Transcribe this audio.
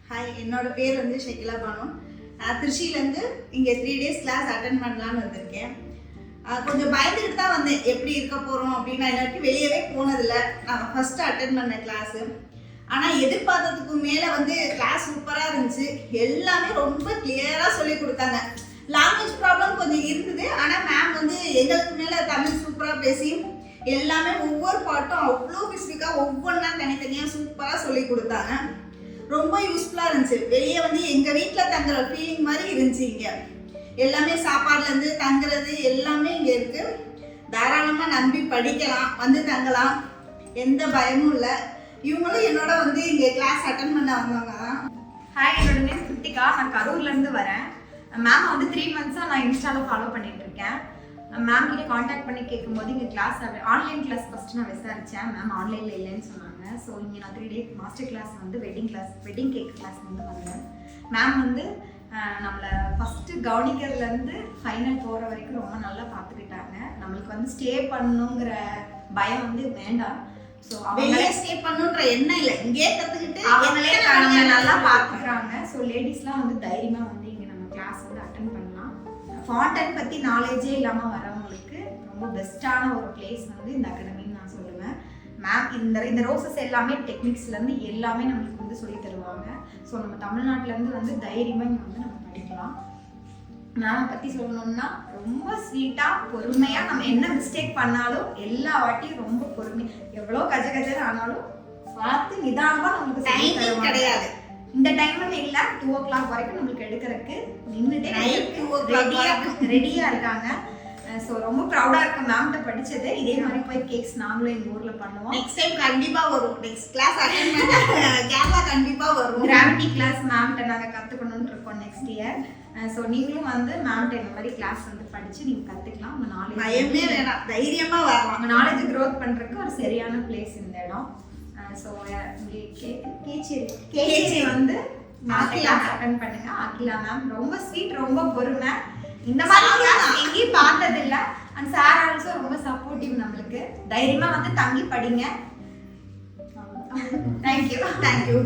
Hi, என்னோட பேர் வந்து ஷெகிலா பானு. நான் திருச்சியிலேருந்து இங்கே 3 days கிளாஸ் அட்டன் பண்ணலான்னு வந்திருக்கேன். கொஞ்சம் பயந்துக்கிட்டு தான் வந்தேன், எப்படி இருக்க போகிறோம் அப்படின்னு. நான் எனக்கு வெளியவே போனதில்லை. நான் ஃபஸ்ட்டு அட்டன் பண்ண கிளாஸு. ஆனால் எதிர்பார்த்ததுக்கு மேலே வந்து கிளாஸ் சூப்பராக இருந்துச்சு. எல்லாமே ரொம்ப கிளியராக சொல்லி கொடுத்தாங்க. லாங்குவேஜ் ப்ராப்ளம் கொஞ்சம் இருந்தது, ஆனால் மேம் வந்து எங்களுக்கு மேலே தமிழ் சூப்பராக பேசி எல்லாமே ஒவ்வொரு பாட்டும் அவ்வளோ ஸ்பெசிஃபிக்காக ஒவ்வொன்றா தனித்தனியாக சூப்பராக சொல்லி கொடுத்தாங்க. ரொம்ப யூஸ்ஃபுல்லாக இருந்துச்சு. வெளியே வந்து எங்கள் வீட்டில் தங்குற ஃபீலிங் மாதிரி இருந்துச்சு. இங்கே எல்லாமே சாப்பாடுலேருந்து தங்குறது எல்லாமே இங்கே இருக்குது. தாராளமாக நம்பி படிக்கலாம், வந்து தங்கலாம், எந்த பயமும் இல்லை. இவங்களும் என்னோட வந்து இங்கே கிளாஸ் அட்டன் பண்ண வந்தவங்க தான். ஹாய், என்னோட நேம் கிருத்திகா. நான் கரூர்லேருந்து வரேன். மேம் வந்து 3 months நான் இன்ஸ்டாவில் ஃபாலோ பண்ணிட்டு இருக்கேன். மேம் கிட்ட காண்டாக்ட் பண்ணி கேட்கும்போது இங்கே கிளாஸ் ஆன்லைன் கிளாஸ் ஃபஸ்ட்டு நான் விசாரித்தேன். மேம் ஆன்லைனில் இல்லைன்னு சொன்னாங்க. ஸோ இங்கே நான் 3 days மாஸ்டர் கிளாஸ் வந்து வெட்டிங் கேக் கிளாஸ் வந்து வந்தேன். மேம் வந்து நம்மளை ஃபஸ்ட்டு கவனிக்கிறதுலேருந்து ஃபைனல் போகிற வரைக்கும் ரொம்ப நல்லா பார்த்துக்கிட்டாங்க. நம்மளுக்கு வந்து ஸ்டே பண்ணணுங்கிற பயம் வந்து வேண்டாம். ஸோ அவங்களே ஸ்டே பண்ணுன்ற எண்ணம் இல்லை, இங்கே கற்றுக்கிட்டு அவங்களே நல்லா பார்த்துக்கிறாங்க. ஸோ லேடிஸ்லாம் வந்து தைரியமாக வந்து இங்கே நம்ம கிளாஸ் வந்து அட்டன் பண்ணலாம். ஃபாண்டன் பற்றி நாலேஜே இல்லாமல் வரவங்களுக்கு ரொம்ப பெஸ்ட்டான ஒரு பிளேஸ் வந்து இந்த அகாடமின்னு நான் சொல்லுவேன். மேம் இந்த ரோசஸ் எல்லாமே டெக்னிக்ஸ்லேருந்து எல்லாமே நம்மளுக்கு வந்து சொல்லி தருவாங்க. ஸோ நம்ம தமிழ்நாட்டிலேருந்து வந்து தைரியமாக இங்கே வந்து நம்ம படிக்கலாம். மேமை பற்றி சொல்லணும்னா ரொம்ப ஸ்வீட்டாக பொறுமையாக, நம்ம என்ன மிஸ்டேக் பண்ணாலும் எல்லா வாட்டியும் ரொம்ப பொறுமை, எவ்வளோ கஜன்னு ஆனாலும் பார்த்து நிதானமாக நம்மளுக்கு டைம் கிடையாது. இந்த டைம்னு இல்லை, 2 o'clock வரைக்கும் நம்மளுக்கு எடுக்கிறதுக்கு நின்றுட்டே ரெடியாக இருக்காங்க. ஸோ ரொம்ப ப்ரௌடாக இருக்கும் மேம்கிட்ட படித்தது. இதே மாதிரி போய் கேக்ஸ் நாங்களும் எங்கள் ஊரில் பண்ணுவோம். நெக்ஸ்ட் டைம் கண்டிப்பாக வரும். நெக்ஸ்ட் கிளாஸ் அட்டெண்ட் பண்ண கேரளா கண்டிப்பாக வரும். கிராவிட்டி கிளாஸ் மேம்கிட்ட நாங்கள் கற்றுக்கணும்னு இருக்கோம் நெக்ஸ்ட் இயர். ஸோ நீங்களும் வந்து மேம்கிட்ட இந்த மாதிரி கிளாஸ் வந்து படித்து நீங்கள் கற்றுக்கலாம். உங்கள் நாலேஜ் பயமே வேணாம், தைரியமாக வரலாம். உங்கள் நாலேஜ் க்ரோத் பண்ணுறதுக்கு ஒரு சரியான பிளேஸ் இந்த இடம். ஸோ கேச்சேரி வந்து கிளாஸ் அட்டன் பண்ணுங்க. அகிலா மேம் ரொம்ப ஸ்வீட், ரொம்ப பொறுமை. இந்த மாதிரி கிளாஸ் எங்கேயும் பார்த்ததில்லை. அண்ட் சார் ஆல்சோ ரொம்ப சப்போர்ட்டிவ். நம்மளுக்கு தைரியமாக வந்து தங்கி படிங்க. தேங்க்யூ.